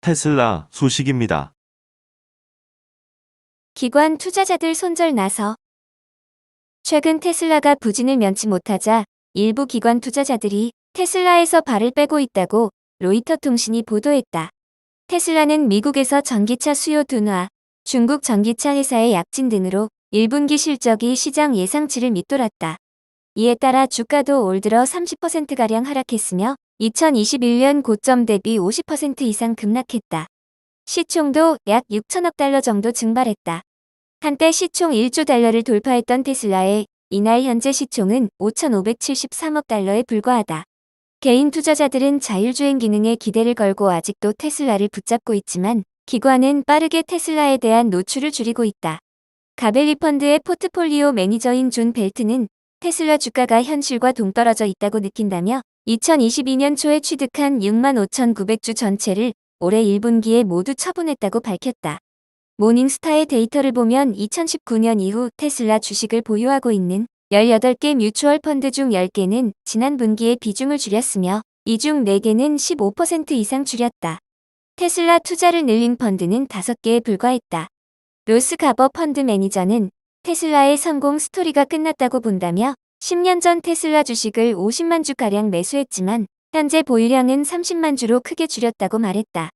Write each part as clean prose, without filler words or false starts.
테슬라 소식입니다. 기관 투자자들 손절 나서. 최근 테슬라가 부진을 면치 못하자 일부 기관 투자자들이 테슬라에서 발을 빼고 있다고 로이터 통신이 보도했다. 테슬라는 미국에서 전기차 수요 둔화, 중국 전기차 회사의 약진 등으로 1분기 실적이 시장 예상치를 밑돌았다. 이에 따라 주가도 올 들어 30%가량 하락했으며 2021년 고점 대비 50% 이상 급락했다. 시총도 약 6천억 달러 정도 증발했다. 한때 시총 1조 달러를 돌파했던 테슬라의 이날 현재 시총은 5,573억 달러에 불과하다. 개인 투자자들은 자율주행 기능에 기대를 걸고 아직도 테슬라를 붙잡고 있지만 기관은 빠르게 테슬라에 대한 노출을 줄이고 있다. 가벨리 펀드의 포트폴리오 매니저인 존 벨트는 테슬라 주가가 현실과 동떨어져 있다고 느낀다며 2022년 초에 취득한 65,900주 전체를 올해 1분기에 모두 처분했다고 밝혔다. 모닝스타의 데이터를 보면 2019년 이후 테슬라 주식을 보유하고 있는 18개 뮤추얼 펀드 중 10개는 지난 분기에 비중을 줄였으며 이 중 4개는 15% 이상 줄였다. 테슬라 투자를 늘린 펀드는 5개에 불과했다. 로스 가버 펀드 매니저는 테슬라의 성공 스토리가 끝났다고 본다며 10년 전 테슬라 주식을 50만 주가량 매수했지만 현재 보유량은 30만 주로 크게 줄였다고 말했다.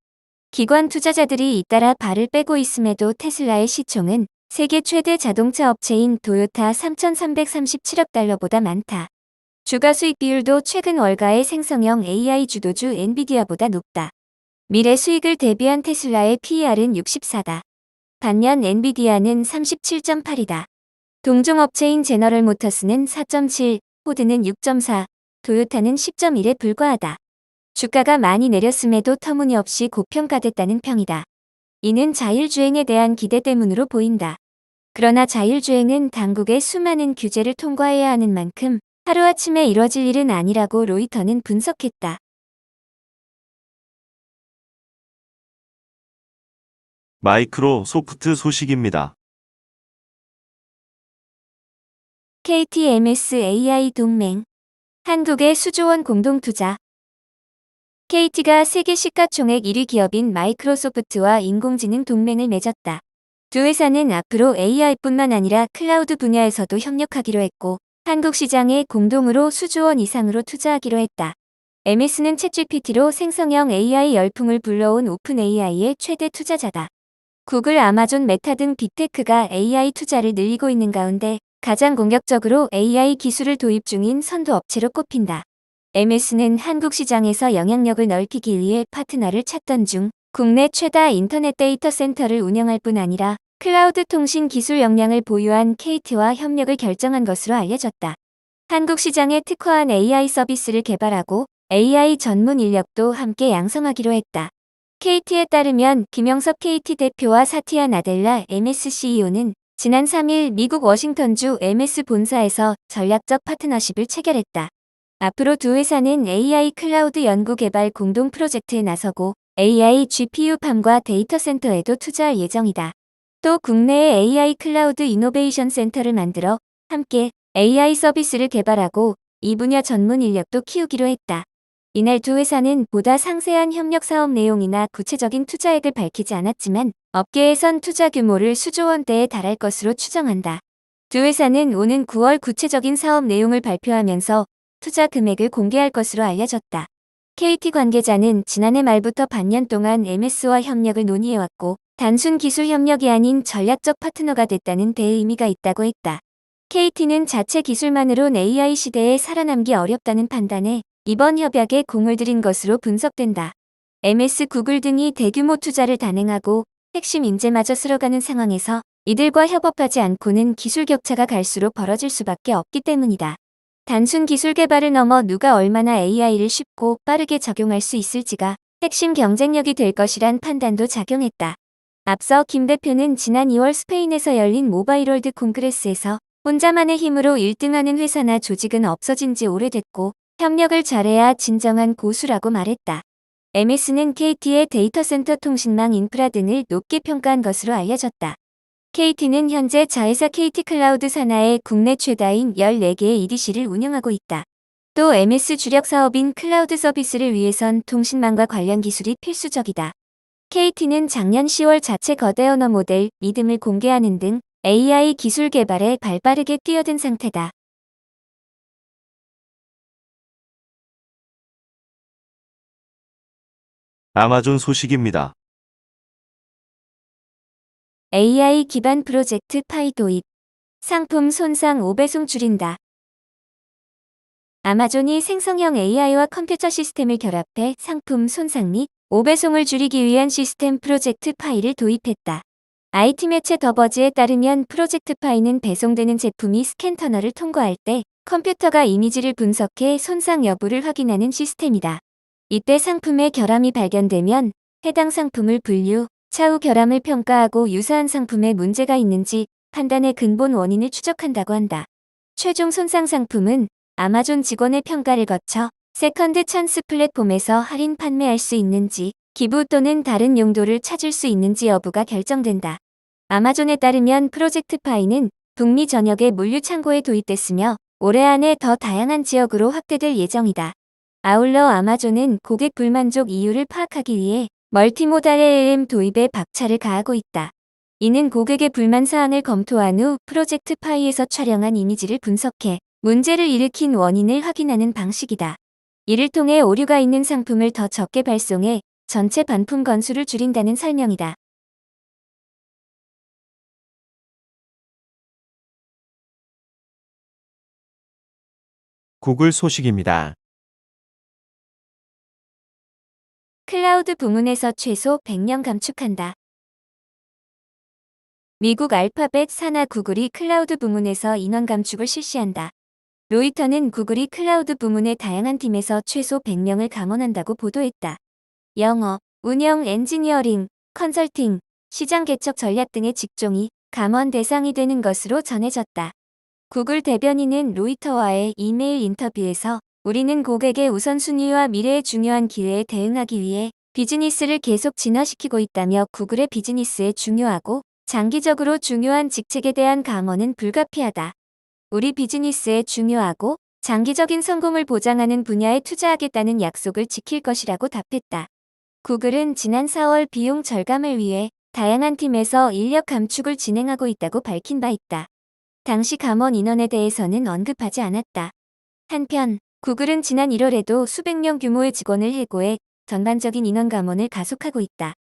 기관 투자자들이 잇따라 발을 빼고 있음에도 테슬라의 시총은 세계 최대 자동차 업체인 도요타 3,337억 달러보다 많다. 주가 수익 비율도 최근 월가의 생성형 AI 주도주 엔비디아보다 높다. 미래 수익을 대비한 테슬라의 PER은 64다. 반면 엔비디아는 37.8이다. 동종업체인 제너럴 모터스는 4.7, 포드는 6.4, 도요타는 10.1에 불과하다. 주가가 많이 내렸음에도 터무니없이 고평가됐다는 평이다. 이는 자율주행에 대한 기대 때문으로 보인다. 그러나 자율주행은 당국의 수많은 규제를 통과해야 하는 만큼 하루아침에 이뤄질 일은 아니라고 로이터는 분석했다. 마이크로소프트 소식입니다. KT-MS AI 동맹. 한국의 수조원 공동투자. KT가 세계 시가총액 1위 기업인 마이크로소프트와 인공지능 동맹을 맺었다. 두 회사는 앞으로 AI뿐만 아니라 클라우드 분야에서도 협력하기로 했고 한국 시장에 공동으로 수조원 이상으로 투자하기로 했다. MS는 챗GPT로 생성형 AI 열풍을 불러온 오픈 AI의 최대 투자자다. 구글, 아마존, 메타 등 빅테크가 AI 투자를 늘리고 있는 가운데 가장 공격적으로 AI 기술을 도입 중인 선도 업체로 꼽힌다. MS는 한국 시장에서 영향력을 넓히기 위해 파트너를 찾던 중 국내 최다 인터넷 데이터 센터를 운영할 뿐 아니라 클라우드 통신 기술 역량을 보유한 KT와 협력을 결정한 것으로 알려졌다. 한국 시장에 특화한 AI 서비스를 개발하고 AI 전문 인력도 함께 양성하기로 했다. KT에 따르면 김영섭 KT 대표와 사티아 나델라 MS CEO는 지난 3일 미국 워싱턴주 MS 본사에서 전략적 파트너십을 체결했다. 앞으로 두 회사는 AI 클라우드 연구 개발 공동 프로젝트에 나서고 AI GPU팜과 데이터 센터에도 투자할 예정이다. 또 국내에 AI 클라우드 이노베이션 센터를 만들어 함께 AI 서비스를 개발하고 이 분야 전문 인력도 키우기로 했다. 이날 두 회사는 보다 상세한 협력 사업 내용이나 구체적인 투자액을 밝히지 않았지만 업계에선 투자 규모를 수조 원대에 달할 것으로 추정한다. 두 회사는 오는 9월 구체적인 사업 내용을 발표하면서 투자 금액을 공개할 것으로 알려졌다. KT 관계자는 지난해 말부터 반년 동안 MS와 협력을 논의해왔고 단순 기술 협력이 아닌 전략적 파트너가 됐다는 데 의미가 있다고 했다. KT는 자체 기술만으론 AI 시대에 살아남기 어렵다는 판단에 이번 협약에 공을 들인 것으로 분석된다. MS, 구글 등이 대규모 투자를 단행하고 핵심 인재마저 쓸어가는 상황에서 이들과 협업하지 않고는 기술 격차가 갈수록 벌어질 수밖에 없기 때문이다. 단순 기술 개발을 넘어 누가 얼마나 AI를 쉽고 빠르게 적용할 수 있을지가 핵심 경쟁력이 될 것이란 판단도 작용했다. 앞서 김 대표는 지난 2월 스페인에서 열린 모바일월드 콩그레스에서 혼자만의 힘으로 1등하는 회사나 조직은 없어진 지 오래됐고 협력을 잘해야 진정한 고수라고 말했다. MS는 KT의 데이터 센터 통신망 인프라 등을 높게 평가한 것으로 알려졌다. KT는 현재 자회사 KT 클라우드 산하의 국내 최다인 14개의 EDC를 운영하고 있다. 또 MS 주력 사업인 클라우드 서비스를 위해선 통신망과 관련 기술이 필수적이다. KT는 작년 10월 자체 거대 언어 모델 믿음을 공개하는 등 AI 기술 개발에 발빠르게 뛰어든 상태다. 아마존 소식입니다. AI 기반 프로젝트 파이 도입. 상품 손상 5배송 줄인다. 아마존이 생성형 AI와 컴퓨터 시스템을 결합해 상품 손상 및 5배송을 줄이기 위한 시스템 프로젝트 파이를 도입했다. IT 매체 더버즈에 따르면 프로젝트 파이는 배송되는 제품이 스캔 터널을 통과할 때 컴퓨터가 이미지를 분석해 손상 여부를 확인하는 시스템이다. 이때 상품의 결함이 발견되면 해당 상품을 분류, 차후 결함을 평가하고 유사한 상품에 문제가 있는지 판단해 근본 원인을 추적한다고 한다. 최종 손상 상품은 아마존 직원의 평가를 거쳐 세컨드 찬스 플랫폼에서 할인 판매할 수 있는지, 기부 또는 다른 용도를 찾을 수 있는지 여부가 결정된다. 아마존에 따르면 프로젝트 파이는 북미 전역의 물류 창고에 도입됐으며 올해 안에 더 다양한 지역으로 확대될 예정이다. 아울러 아마존은 고객 불만족 이유를 파악하기 위해 멀티모달 LLM 도입에 박차를 가하고 있다. 이는 고객의 불만 사항을 검토한 후 프로젝트 파이에서 촬영한 이미지를 분석해 문제를 일으킨 원인을 확인하는 방식이다. 이를 통해 오류가 있는 상품을 더 적게 발송해 전체 반품 건수를 줄인다는 설명이다. 구글 소식입니다. 클라우드 부문에서 최소 100명 감축한다. 미국 알파벳 산하 구글이 클라우드 부문에서 인원 감축을 실시한다. 로이터는 구글이 클라우드 부문의 다양한 팀에서 최소 100명을 감원한다고 보도했다. 영어, 운영, 엔지니어링, 컨설팅, 시장 개척 전략 등의 직종이 감원 대상이 되는 것으로 전해졌다. 구글 대변인은 로이터와의 이메일 인터뷰에서 우리는 고객의 우선순위와 미래의 중요한 기회에 대응하기 위해 비즈니스를 계속 진화시키고 있다며 구글의 비즈니스에 중요하고 장기적으로 중요한 직책에 대한 감원은 불가피하다. 우리 비즈니스에 중요하고 장기적인 성공을 보장하는 분야에 투자하겠다는 약속을 지킬 것이라고 답했다. 구글은 지난 4월 비용 절감을 위해 다양한 팀에서 인력 감축을 진행하고 있다고 밝힌 바 있다. 당시 감원 인원에 대해서는 언급하지 않았다. 한편 구글은 지난 1월에도 수백 명 규모의 직원을 해고해 전반적인 인원 감원을 가속하고 있다.